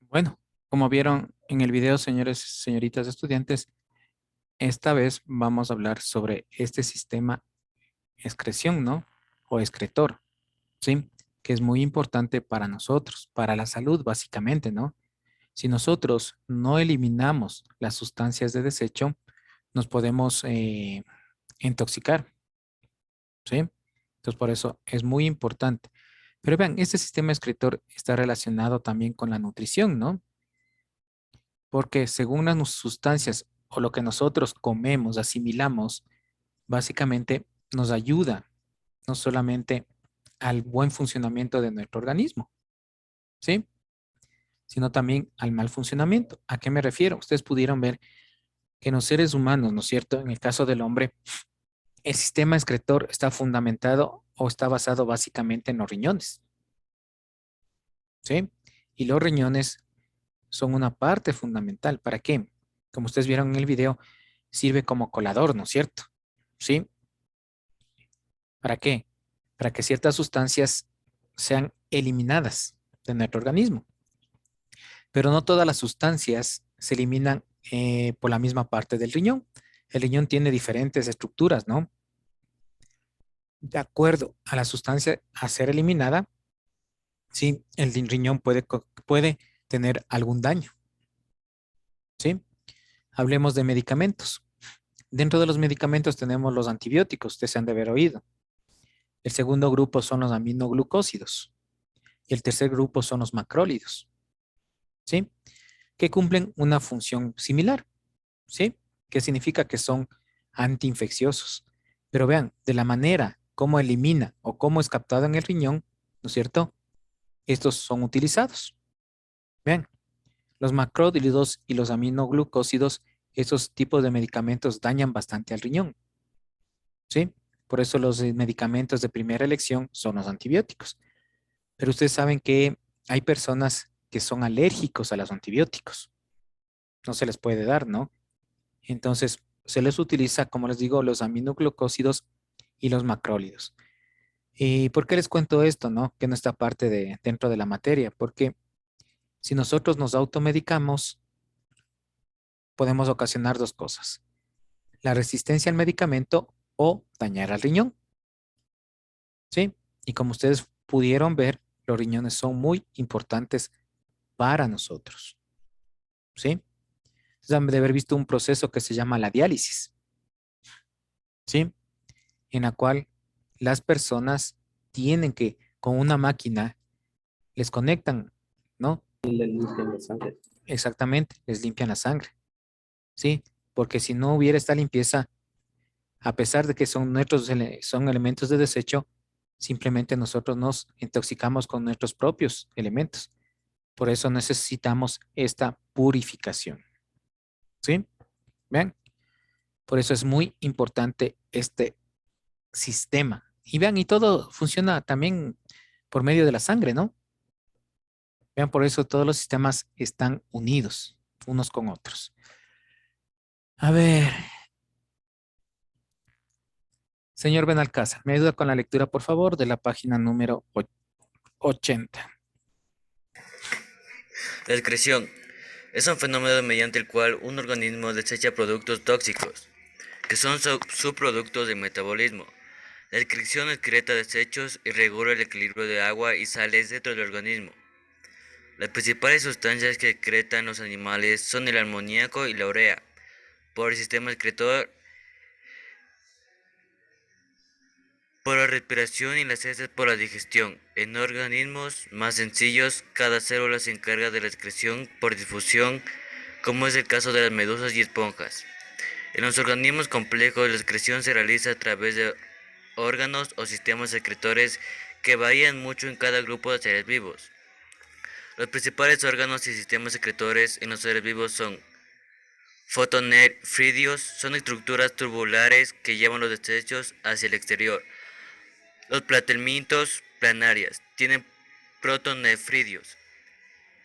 Bueno, como vieron en el video, señores, señoritas estudiantes, esta vez vamos a hablar sobre este sistema excreción, ¿no? O excretor, ¿sí? Que es muy importante para nosotros, para la salud, básicamente, ¿no? Si nosotros no eliminamos las sustancias de desecho, nos podemos intoxicar, ¿sí? Entonces, por eso es muy importante. Pero vean, este sistema excretor está relacionado también con la nutrición, ¿no? Porque según las sustancias o lo que nosotros comemos, asimilamos, básicamente nos ayuda no solamente al buen funcionamiento de nuestro organismo, ¿sí? Sino también al mal funcionamiento. ¿A qué me refiero? Ustedes pudieron ver que en los seres humanos, ¿no es cierto? En el caso del hombre, el sistema excretor está fundamentado o está basado básicamente en los riñones, ¿sí? Y los riñones son una parte fundamental. ¿Para qué? Como ustedes vieron en el video, sirve como colador, ¿no es cierto? ¿Sí? ¿Para qué? Para que ciertas sustancias sean eliminadas de nuestro organismo. Pero no todas las sustancias se eliminan por la misma parte del riñón. El riñón tiene diferentes estructuras, ¿no? De acuerdo a la sustancia a ser eliminada, sí, el riñón puede tener algún daño, ¿sí? Hablemos de medicamentos. Dentro de los medicamentos tenemos los antibióticos, ustedes se han de haber oído. El segundo grupo son los aminoglucósidos y el tercer grupo son los macrólidos, ¿sí? Que cumplen una función similar, ¿sí? Que significa que son antiinfecciosos. Pero vean, de la manera como elimina o cómo es captado en el riñón, ¿no es cierto? Estos son utilizados. Vean, los macrólidos y los aminoglucósidos, esos tipos de medicamentos dañan bastante al riñón, ¿sí? Por eso los medicamentos de primera elección son los antibióticos. Pero ustedes saben que hay personas que son alérgicos a los antibióticos. No se les puede dar, ¿no? Entonces, se les utiliza, como les digo, los aminoglucósidos y los macrólidos. ¿Y por qué les cuento esto, no? Que no está parte de dentro de la materia, porque si nosotros nos automedicamos, podemos ocasionar dos cosas: la resistencia al medicamento o dañar al riñón, ¿sí? Y como ustedes pudieron ver, los riñones son muy importantes para nosotros, ¿sí? Ustedes han de haber visto un proceso que se llama la diálisis, ¿sí? En la cual las personas tienen que, con una máquina, les conectan, ¿no? Le limpian la sangre. Exactamente, les limpian la sangre, ¿sí? Porque si no hubiera esta limpieza, a pesar de que son son elementos de desecho, simplemente nosotros nos intoxicamos con nuestros propios elementos. Por eso necesitamos esta purificación, ¿sí? Vean, por eso es muy importante este sistema. Y vean, y todo funciona también por medio de la sangre, ¿no? Vean, por eso todos los sistemas están unidos unos con otros. A ver, señor Benalcázar, ¿me ayuda con la lectura, por favor, de la página número 80? La excreción es un fenómeno mediante el cual un organismo desecha productos tóxicos, que son subproductos del metabolismo. La excreción excreta desechos y regula el equilibrio de agua y sales dentro del organismo. Las principales sustancias que excretan los animales son el amoníaco y la urea. Por el sistema excretor, por la respiración y las heces por la digestión. En organismos más sencillos, cada célula se encarga de la excreción por difusión, como es el caso de las medusas y esponjas. En los organismos complejos, la excreción se realiza a través de órganos o sistemas excretores que varían mucho en cada grupo de seres vivos. Los principales órganos y sistemas excretores en los seres vivos son fotonefridios, son estructuras tubulares que llevan los desechos hacia el exterior. Los platelmintos planarias tienen protonefridios,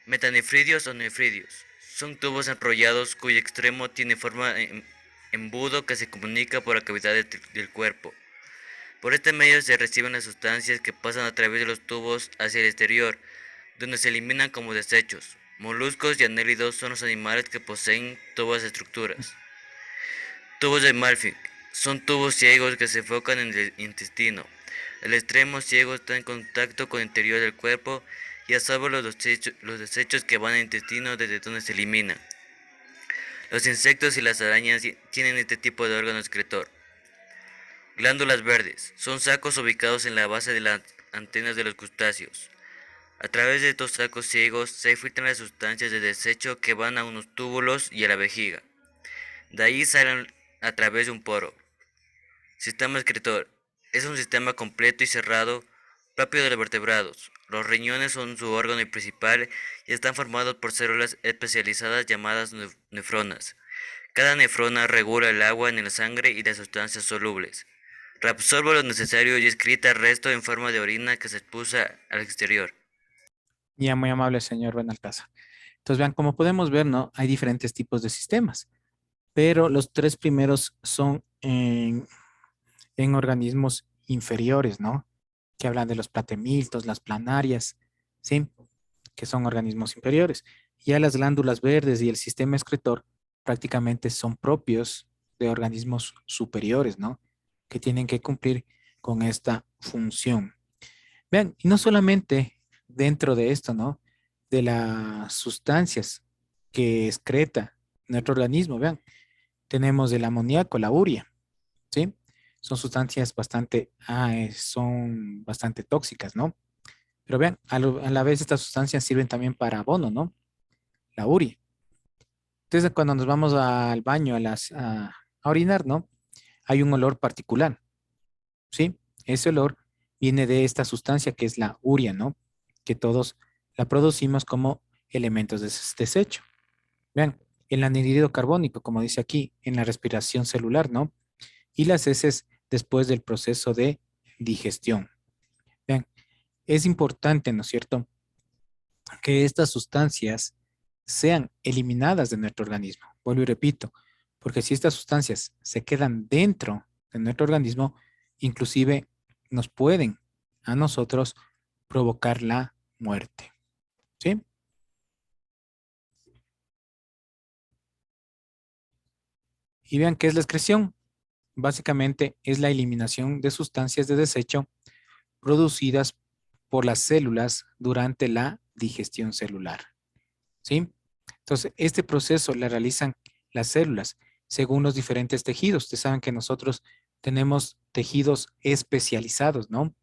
metanefridios o nefridios. Son tubos enrollados cuyo extremo tiene forma de embudo que se comunica por la cavidad del cuerpo. Por este medio se reciben las sustancias que pasan a través de los tubos hacia el exterior, donde se eliminan como desechos. Moluscos y anélidos son los animales que poseen tubos estructuras. Tubos de Malfic son tubos ciegos que se enfocan en el intestino. El extremo ciego está en contacto con el interior del cuerpo y absorbe los desechos que van al intestino desde donde se eliminan. Los insectos y las arañas tienen este tipo de órgano excretor. Glándulas verdes son sacos ubicados en la base de las antenas de los crustáceos. A través de estos sacos ciegos se filtran las sustancias de desecho que van a unos túbulos y a la vejiga. De ahí salen a través de un poro. Sistema excretor. Es un sistema completo y cerrado propio de los vertebrados. Los riñones son su órgano principal y están formados por células especializadas llamadas nefronas. Cada nefrona regula el agua en la sangre y las sustancias solubles. Reabsorbe lo necesario y excreta el resto en forma de orina que se expulsa al exterior. Ya muy amable, señor Benalcázar. Entonces, vean, como podemos ver, ¿no? Hay diferentes tipos de sistemas, pero los tres primeros son en organismos inferiores, ¿no? Que hablan de los platemiltos, las planarias, ¿sí? Que son organismos inferiores. Ya las glándulas verdes y el sistema excretor prácticamente son propios de organismos superiores, ¿no? Que tienen que cumplir con esta función. Vean, y no solamente dentro de esto, ¿no? De las sustancias que excreta nuestro organismo, vean, tenemos el amoníaco, la urea, ¿sí? Son sustancias son bastante tóxicas, ¿no? Pero vean, a la vez estas sustancias sirven también para abono, ¿no? La urea. Entonces, cuando nos vamos al baño a orinar, ¿no? Hay un olor particular, ¿sí? Ese olor viene de esta sustancia que es la urea, ¿no? Que todos la producimos como elementos de desecho. Vean, el anhídrido carbónico, como dice aquí, en la respiración celular, ¿no? Y las heces después del proceso de digestión. Vean, es importante, ¿no es cierto?, que estas sustancias sean eliminadas de nuestro organismo. Vuelvo y repito, porque si estas sustancias se quedan dentro de nuestro organismo, inclusive nos pueden a nosotros provocar la muerte. ¿Sí? Y vean qué es la excreción. Básicamente es la eliminación de sustancias de desecho producidas por las células durante la digestión celular. ¿Sí? Entonces, este proceso lo realizan las células según los diferentes tejidos. Ustedes saben que nosotros tenemos tejidos especializados, ¿no?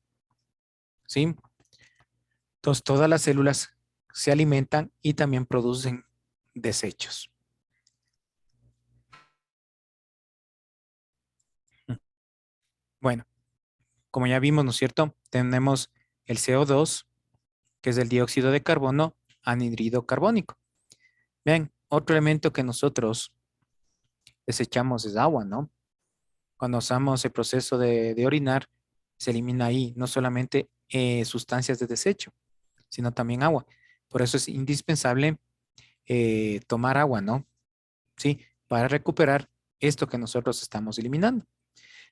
¿Sí? Entonces, todas las células se alimentan y también producen desechos. Bueno, como ya vimos, ¿no es cierto? Tenemos el CO2, que es el dióxido de carbono, anhídrido carbónico. Vean, otro elemento que nosotros desechamos es agua, ¿no? Cuando hacemos el proceso de orinar, se elimina ahí no solamente sustancias de desecho, sino también agua. Por eso es indispensable tomar agua, ¿no? Sí, para recuperar esto que nosotros estamos eliminando.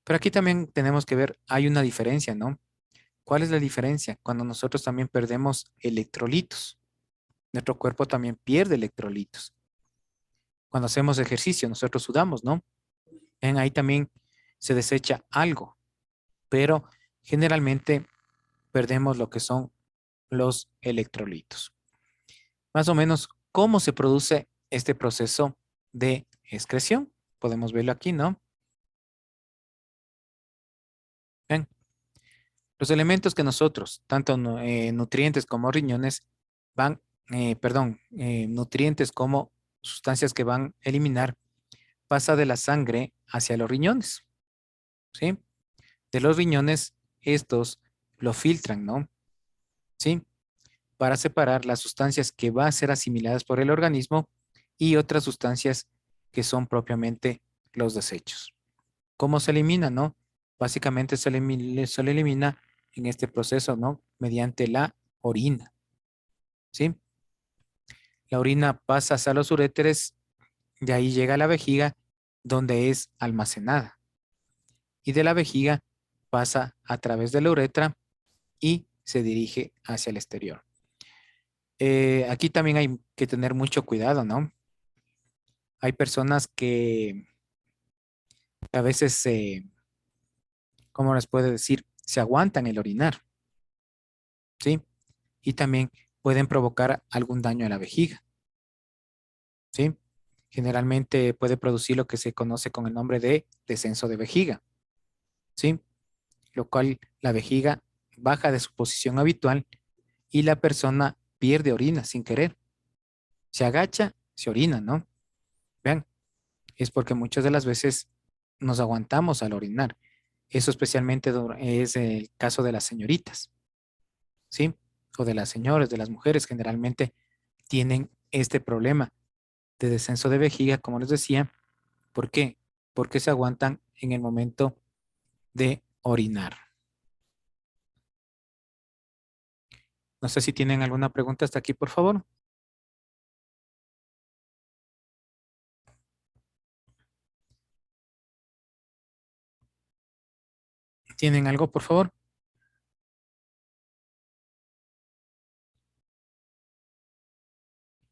Pero aquí también tenemos que ver, hay una diferencia, ¿no? ¿Cuál es la diferencia? Cuando nosotros también perdemos electrolitos. Nuestro cuerpo también pierde electrolitos. Cuando hacemos ejercicio, nosotros sudamos, ¿no? Ahí también se desecha algo, pero generalmente perdemos lo que son los electrolitos. Más o menos, ¿cómo se produce este proceso de excreción? Podemos verlo aquí, ¿no? Ven, los elementos que nosotros, tanto nutrientes como riñones, nutrientes como sustancias que van a eliminar, pasa de la sangre hacia los riñones, ¿sí? De los riñones, estos lo filtran, ¿no? ¿Sí? Para separar las sustancias que van a ser asimiladas por el organismo y otras sustancias que son propiamente los desechos. ¿Cómo se elimina, no? Básicamente se le elimina en este proceso, ¿no? Mediante la orina, ¿sí? La orina pasa hacia los uréteres, de ahí llega a la vejiga, donde es almacenada. Y de la vejiga pasa a través de la uretra y se dirige hacia el exterior. Aquí también hay que tener mucho cuidado, ¿no? Hay personas que a veces, ¿cómo les puede decir? Se aguantan el orinar, ¿sí? Y también pueden provocar algún daño a la vejiga, ¿sí? Generalmente puede producir lo que se conoce con el nombre de descenso de vejiga, ¿sí? Lo cual la vejiga baja de su posición habitual y la persona pierde orina sin querer. Se agacha, se orina, ¿no? Vean, es porque muchas de las veces nos aguantamos al orinar. Eso especialmente es el caso de las señoritas, ¿sí? O de las señoras, de las mujeres, generalmente tienen este problema de descenso de vejiga, como les decía. ¿Por qué? Porque se aguantan en el momento de orinar. No sé si tienen alguna pregunta hasta aquí, por favor. ¿Tienen algo, por favor?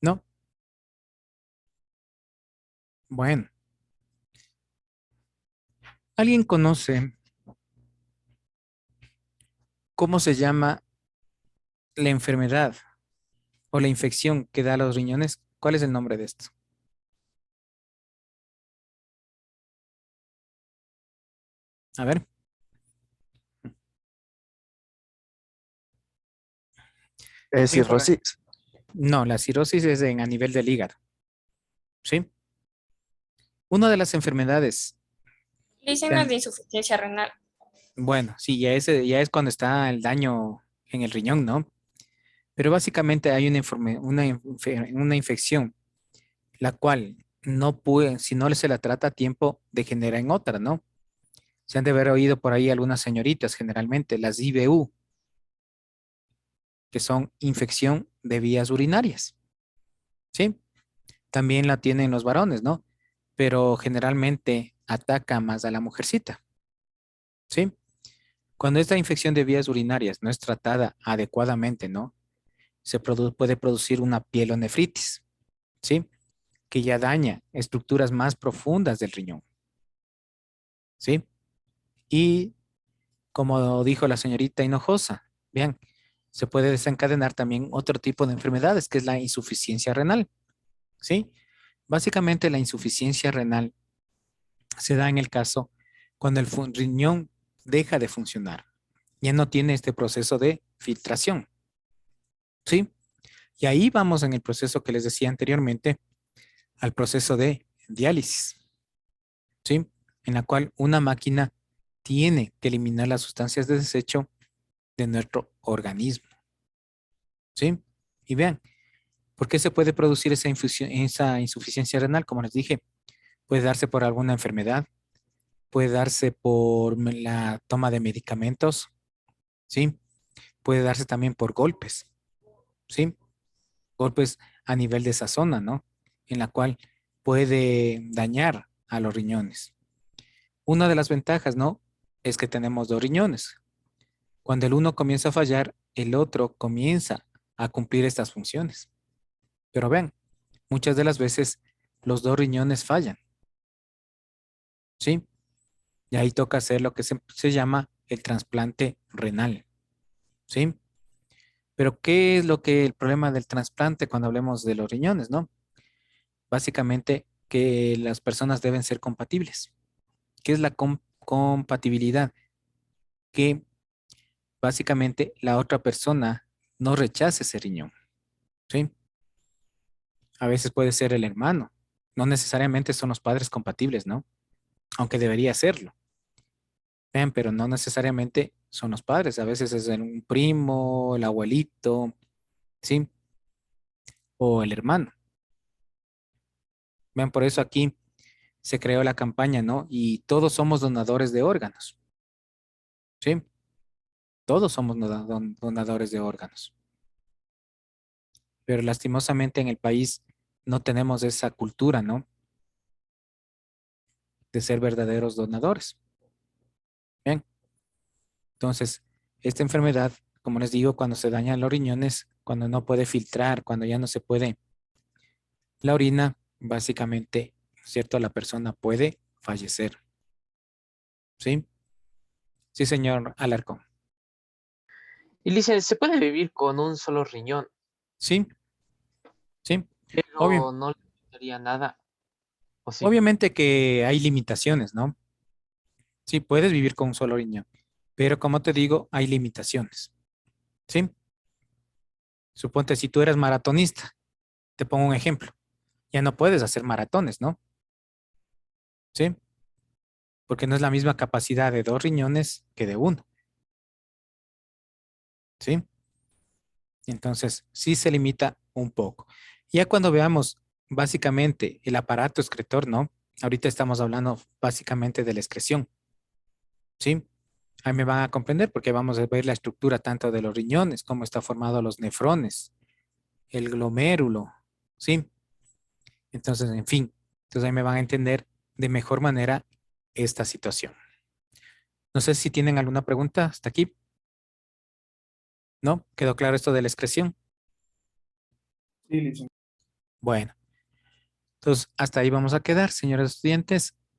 ¿No? Bueno, ¿alguien conoce cómo se llama la enfermedad o la infección que da a los riñones? ¿Cuál es el nombre de esto? A ver. Muy importante. Cirrosis. No, la cirrosis es a nivel del hígado, ¿sí? Una de las enfermedades, Le dicen las vean, de insuficiencia renal. bueno, sí, ya es cuando está el daño en el riñón, ¿no? Pero básicamente hay una infección, la cual no puede, si no se la trata a tiempo, degenera en otra, ¿no? Se han de haber oído por ahí algunas señoritas, generalmente, las IBU, que son infección de vías urinarias, ¿sí? También la tienen los varones, ¿no? Pero generalmente ataca más a la mujercita, ¿sí? Cuando esta infección de vías urinarias no es tratada adecuadamente, ¿no? Puede producir una pielonefritis, ¿sí? Que ya daña estructuras más profundas del riñón, ¿sí? Y como dijo la señorita Hinojosa, bien, se puede desencadenar también otro tipo de enfermedades, que es la insuficiencia renal, ¿sí? Básicamente la insuficiencia renal se da en el caso cuando el riñón deja de funcionar, ya no tiene este proceso de filtración, ¿sí? Y ahí vamos en el proceso que les decía anteriormente, al proceso de diálisis, ¿sí? En la cual una máquina tiene que eliminar las sustancias de desecho de nuestro organismo, ¿sí? Y vean, ¿por qué se puede producir esa insuficiencia renal? Como les dije, puede darse por alguna enfermedad, puede darse por la toma de medicamentos, ¿sí? Puede darse también por golpes, ¿sí? Golpes a nivel de esa zona, ¿no? En la cual puede dañar a los riñones. Una de las ventajas, ¿no? Es que tenemos dos riñones. Cuando el uno comienza a fallar, el otro comienza a cumplir estas funciones. Pero vean, muchas de las veces los dos riñones fallan, ¿sí? Y ahí toca hacer lo que se llama el trasplante renal, ¿sí? Pero ¿qué es lo que el problema del trasplante cuando hablemos de los riñones, ¿no? Básicamente que las personas deben ser compatibles. ¿Qué es la compatibilidad? Que básicamente la otra persona no rechace ese riñón, ¿sí? A veces puede ser el hermano. No necesariamente son los padres compatibles, ¿no? Aunque debería serlo. Vean, pero no necesariamente son los padres. A veces es un primo, el abuelito, ¿sí? O el hermano. Vean, por eso aquí se creó la campaña, ¿no? Y todos somos donadores de órganos, ¿sí? Todos somos donadores de órganos. Pero lastimosamente en el país no tenemos esa cultura, ¿no? De ser verdaderos donadores. Bien, entonces, esta enfermedad, como les digo, cuando se dañan los riñones, Cuando no puede filtrar, cuando ya no se puede la orina, básicamente, ¿cierto? La persona puede fallecer. ¿Sí? Sí, señor Alarcón. Y dicen, se puede vivir con un solo riñón, Sí, sí. Obvio. pero no le pasaría nada. ¿O sí? Obviamente que hay limitaciones, ¿no? Sí, puedes vivir con un solo riñón, pero como te digo, hay limitaciones. ¿Sí? Suponte si tú eres maratonista, te pongo un ejemplo. Ya no puedes hacer maratones, ¿no? ¿Sí? Porque no es la misma capacidad de 2 riñones que de uno. ¿Sí? Entonces, sí se limita un poco. Ya cuando veamos básicamente el aparato excretor, ¿no? Ahorita estamos hablando básicamente de la excreción. ¿Sí? Ahí me van a comprender porque vamos a ver la estructura tanto de los riñones, cómo está formado los nefrones, el glomérulo, ¿sí? Entonces, en fin, entonces ahí me van a entender de mejor manera esta situación. No sé si tienen alguna pregunta hasta aquí. ¿No? ¿Quedó claro esto de la excreción? Sí, licenciado. Bueno, entonces hasta ahí vamos a quedar, señores estudiantes.